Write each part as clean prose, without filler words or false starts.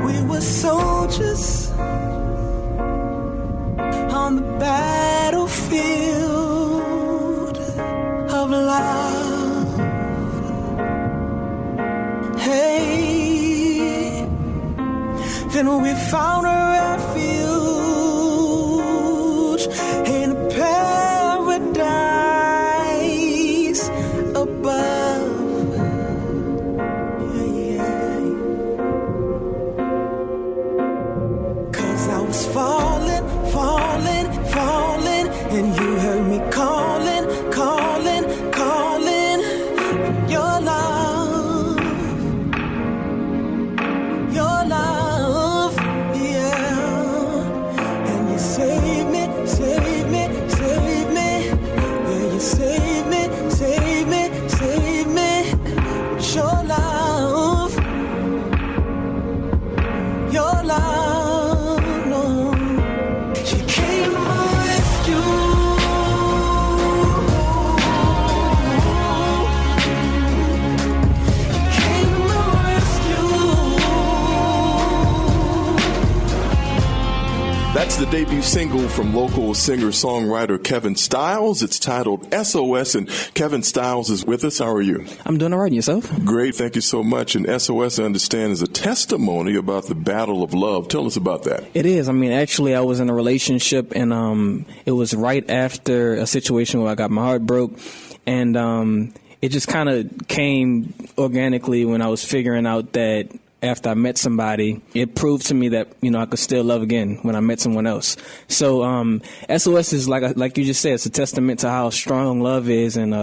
We were soldiers on the battlefield of love. Hey, then we found a refuge in a paradise above. Falling, falling, falling, and you heard me calling, calling, calling for your love, yeah. And you saved me, saved me, saved me, yeah. You saved me, saved me, saved me, your love, your love. That's the debut single from local singer-songwriter Kevin Stylez. It's titled S.O.S. and Kevin Stylez is with us. How are you? I'm doing all right. Yourself? Great. Thank you so much. And S.O.S., I understand, is a testimony about the battle of love. Tell us about that. It is. I mean, actually, I was in a relationship, and it was right after a situation where I got my heart broke. And it just kind of came organically when I was figuring out that after I met somebody, it proved to me that, you know, I could still love again when I met someone else. So S.O.S. is, like you just said, it's a testament to how strong love is, and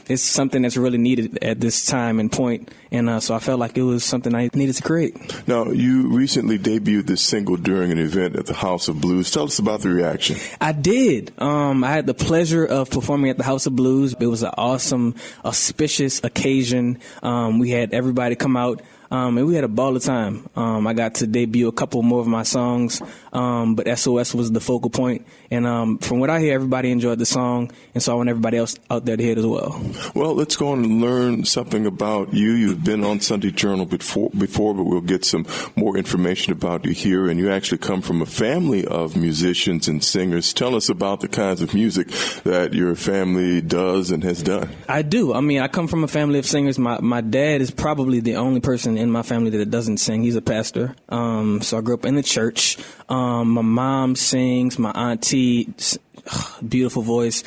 it's something that's really needed at this time and point. And so I felt like it was something I needed to create. Now, you recently debuted this single during an event at the House of Blues. Tell us about the reaction. I did. I had the pleasure of performing at the House of Blues. It was an awesome, auspicious occasion. We had everybody come out. And we had a ball of time. I got to debut a couple more of my songs, but S.O.S. was the focal point. And from what I hear, everybody enjoyed the song, and so I want everybody else out there to hear it as well. Well, let's go on and learn something about you. You've been on Sunday Journal before, but we'll get some more information about you here. And you actually come from a family of musicians and singers. Tell us about the kinds of music that your family does and has done. I do. I mean, I come from a family of singers. My dad is probably the only person in my family that doesn't sing. He's a pastor. So I grew up in the church. My mom sings. My auntie, beautiful voice.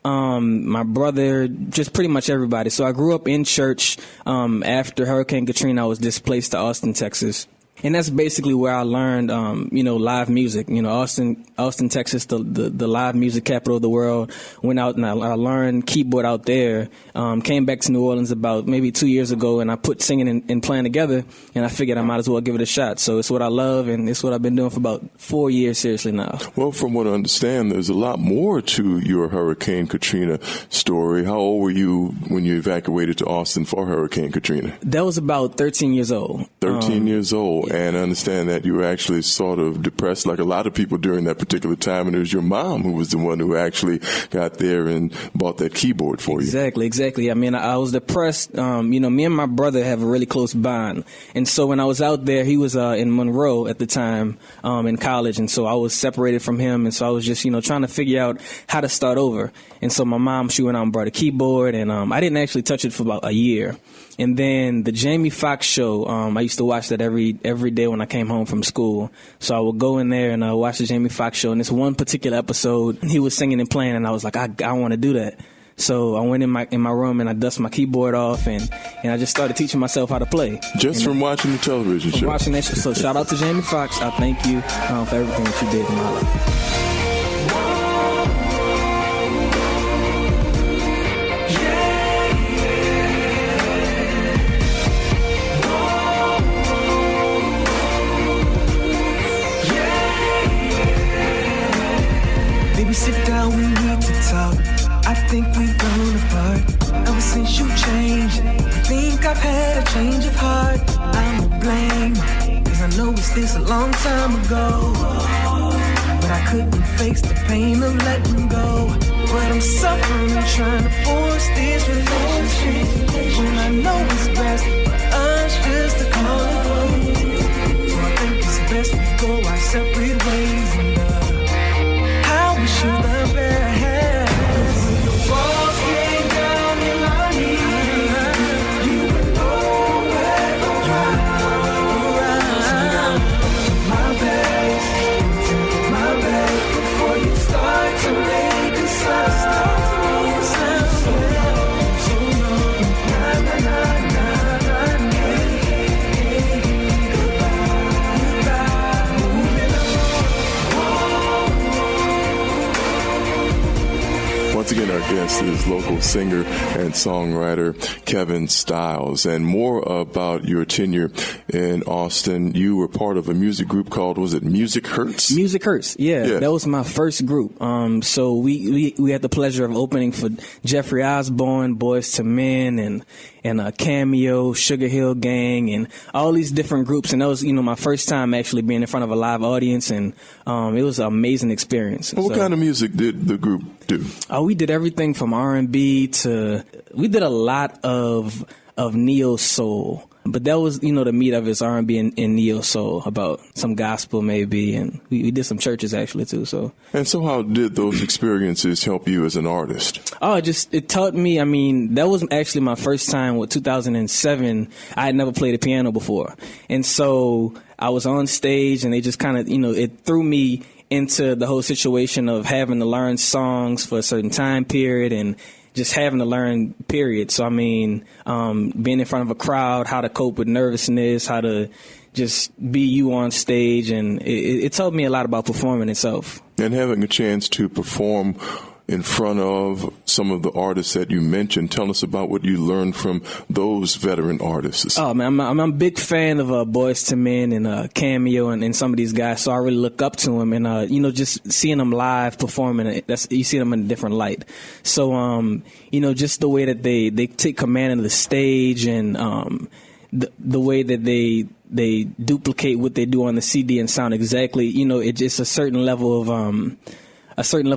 My brother, just pretty much everybody. So I grew up in church. After Hurricane Katrina, I was displaced to Austin, Texas. And that's basically where I learned, live music. You know, Austin, Texas, the live music capital of the world. Went out and I learned keyboard out there. Came back to New Orleans about maybe 2 years ago, and I put singing and playing together, and I figured I might as well give it a shot. So it's what I love, and it's what I've been doing for about 4 years seriously now. Well, from what I understand, there's a lot more to your Hurricane Katrina story. How old were you when you evacuated to Austin for Hurricane Katrina? That was about 13 years old. 13 years old. And I understand that you were actually sort of depressed like a lot of people during that particular time, and it was your mom who was the one who actually got there and bought that keyboard for you. Exactly. I mean, I was depressed. Me and my brother have a really close bond. And so when I was out there, he was in Monroe at the time in college, and so I was separated from him, and so I was just, trying to figure out how to start over. And so my mom, she went out and brought a keyboard, and I didn't actually touch it for about a year. And then the Jamie Foxx show, I used to watch that every day when I came home from school. So I would go in there and watch the Jamie Foxx show. And this one particular episode, he was singing and playing, and I was like, I want to do that. So I went in my room and I dusted my keyboard off, and I just started teaching myself how to play. Just from watching the television show. Watching that show. So shout out to Jamie Foxx. I thank you for everything that you did in my life. Sit down, we need to talk. I think we've grown apart ever since you changed. I think I've had a change of heart. I'm to blame, cause I know it's this a long time ago, but I couldn't face the pain of letting go. But I'm suffering, trying to force this relationship, when I know it's best for us just to call it quits. So I think separate ways. And I wish you the best. When the walls came down in my knees, you were nowhere around. My best before you start to make a sound. So long, Once again, our guest is local singer and songwriter Kevin Stylez. And more about your tenure in Austin. You were part of a music group called, was it Music Hurts? Music Hurts, yeah. That was my first group. So we had the pleasure of opening for Jeffrey Osborne, Boys to Men, and Cameo, Sugar Hill Gang, and all these different groups. And that was, my first time actually being in front of a live audience, and it was an amazing experience. What kind of music did the group do? We did everything from R&B to, we did a lot of neo soul. But that was, the meat of his R&B and neo soul, about some gospel maybe, and we did some churches actually too. So. And so, how did those experiences help you as an artist? It taught me. I mean, that was actually my first time with 2007. I had never played a piano before, and so I was on stage, and they just kind of, it threw me into the whole situation of having to learn songs for a certain time period and just having to learn, period. So, I mean, being in front of a crowd, how to cope with nervousness, how to just be you on stage. And it taught me a lot about performing itself. And having a chance to perform in front of some of the artists that you mentioned, tell us about what you learned from those veteran artists. Oh, man, I'm a big fan of Boys to Men and Cameo and some of these guys, so I really look up to them. And, just seeing them live performing, you see them in a different light. So, just the way that they take command of the stage, and the way that they duplicate what they do on the CD and sound exactly, it's a certain level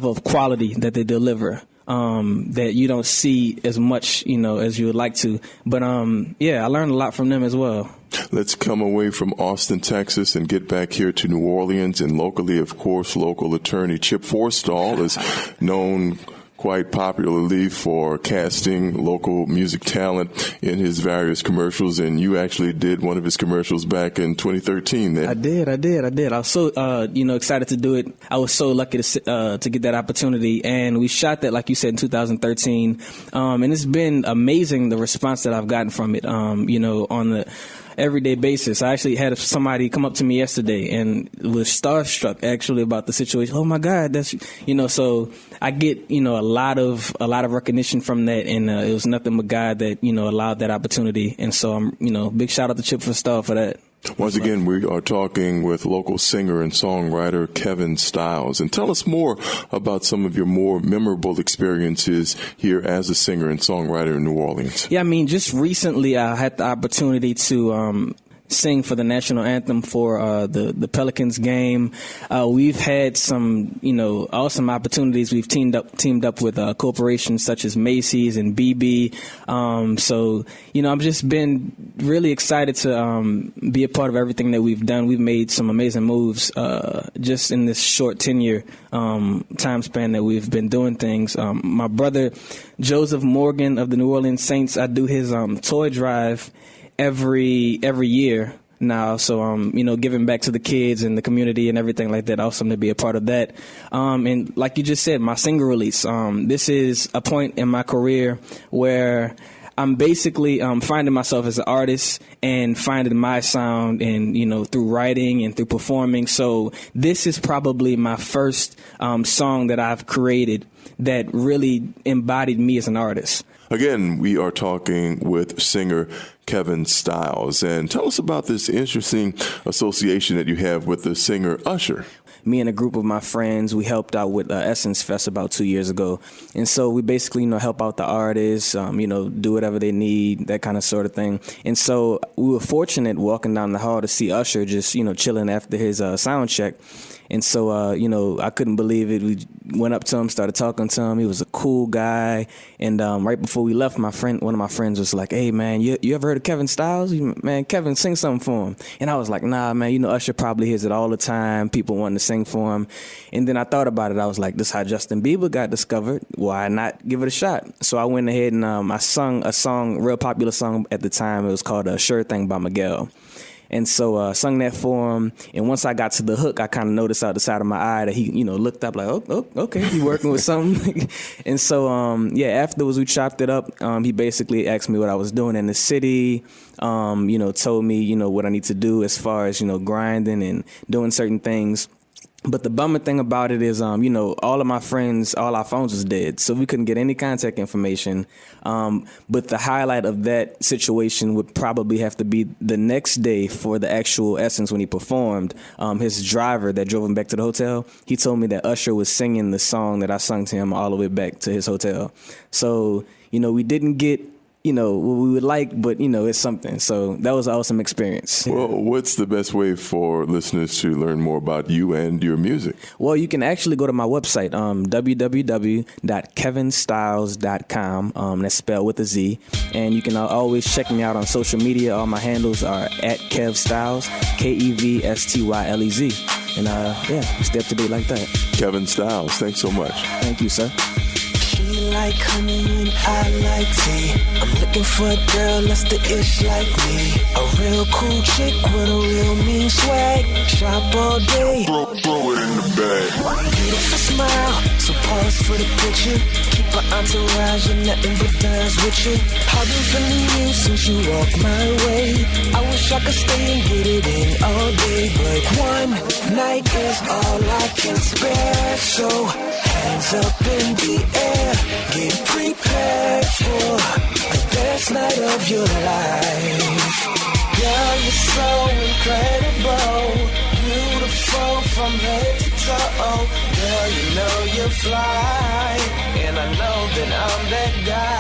of quality that they deliver, that you don't see as much, as you would like to. But, I learned a lot from them as well. Let's come away from Austin, Texas, and get back here to New Orleans. And locally, of course, local attorney Chip Forstall is known quite popularly for casting local music talent in his various commercials, and you actually did one of his commercials back in 2013. I did. I was so excited to do it. I was so lucky to get that opportunity, and we shot that, like you said, in 2013. And it's been amazing, the response that I've gotten from it. On the everyday basis. I actually had somebody come up to me yesterday and was starstruck actually about the situation. Oh my God, that's, so I get, a lot of recognition from that. And it was nothing but God that, allowed that opportunity. And so I'm, big shout out to Chip Forstall for that. Once again, we are talking with local singer and songwriter Kevin Stylez. And tell us more about some of your more memorable experiences here as a singer and songwriter in New Orleans. Yeah, I mean, just recently I had the opportunity to sing for the national anthem for the Pelicans game. We've had some, awesome opportunities. We've teamed up with corporations such as Macy's and BB. So, I've just been really excited to be a part of everything that we've done. We've made some amazing moves just in this short tenure time span that we've been doing things. My brother Joseph Morgan of the New Orleans Saints, I do his toy drive every year now, so giving back to the kids and the community and everything like that. Awesome to be a part of that. And like you just said, my single release. This is a point in my career where I'm basically finding myself as an artist and finding my sound, and through writing and through performing. So this is probably my first song that I've created that really embodied me as an artist. Again, we are talking with singer Kevin Stylez. And tell us about this interesting association that you have with the singer Usher. me and a group of my friends, we helped out with Essence Fest about 2 years ago. And so we basically, help out the artists, do whatever they need, that kind of sort of thing. And so we were fortunate walking down the hall to see Usher just, chilling after his sound check. And so, I couldn't believe it. We went up to him, started talking to him. He was a cool guy. And right before we left, one of my friends was like, "Hey, man, you ever heard of Kevin Stylez? Man, Kevin, sing something for him." And I was like, "Nah, man, Usher probably hears it all the time. People wanting to sing for him." And then I thought about it. I was like, this is how Justin Bieber got discovered. Why not give it a shot? So I went ahead and I sung a song, real popular song at the time. It was called Sure Thing by Miguel. And so I sung that for him. And once I got to the hook, I kind of noticed out the side of my eye that he, looked up like, oh, okay, he working with something. And so, afterwards we chopped it up. He basically asked me what I was doing in the city, told me, what I need to do as far as, grinding and doing certain things. But the bummer thing about it is, all of my friends, all our phones was dead, so we couldn't get any contact information. But the highlight of that situation would probably have to be the next day for the actual Essence when he performed. His driver that drove him back to the hotel, he told me that Usher was singing the song that I sung to him all the way back to his hotel. So, we didn't get what we would like, but, it's something. So that was an awesome experience. Well, what's the best way for listeners to learn more about you and your music? Well, you can actually go to my website, www.kevinstyles.com. That's spelled with a Z. And you can always check me out on social media. All my handles are @KevStyles, KEVSTYLEZ. And, stay up to date like that. Kevin Stylez, thanks so much. Thank you, sir. She like honey and I like tea. I'm looking for a girl that's the ish like me. A real cool chick with a real mean swag. Shop all day. Throw it in the bag. Beautiful smile, so pause for the picture. Keep her entourage and nothing but thighs with you. I've been feeling you since you walked my way. I wish I could stay and get it in all day, but one night is all I can spare. So hands up in the air, get prepared for the best night of your life. Girl, you're so incredible, beautiful from head to toe. Girl, you know you fly, and I know that I'm that guy.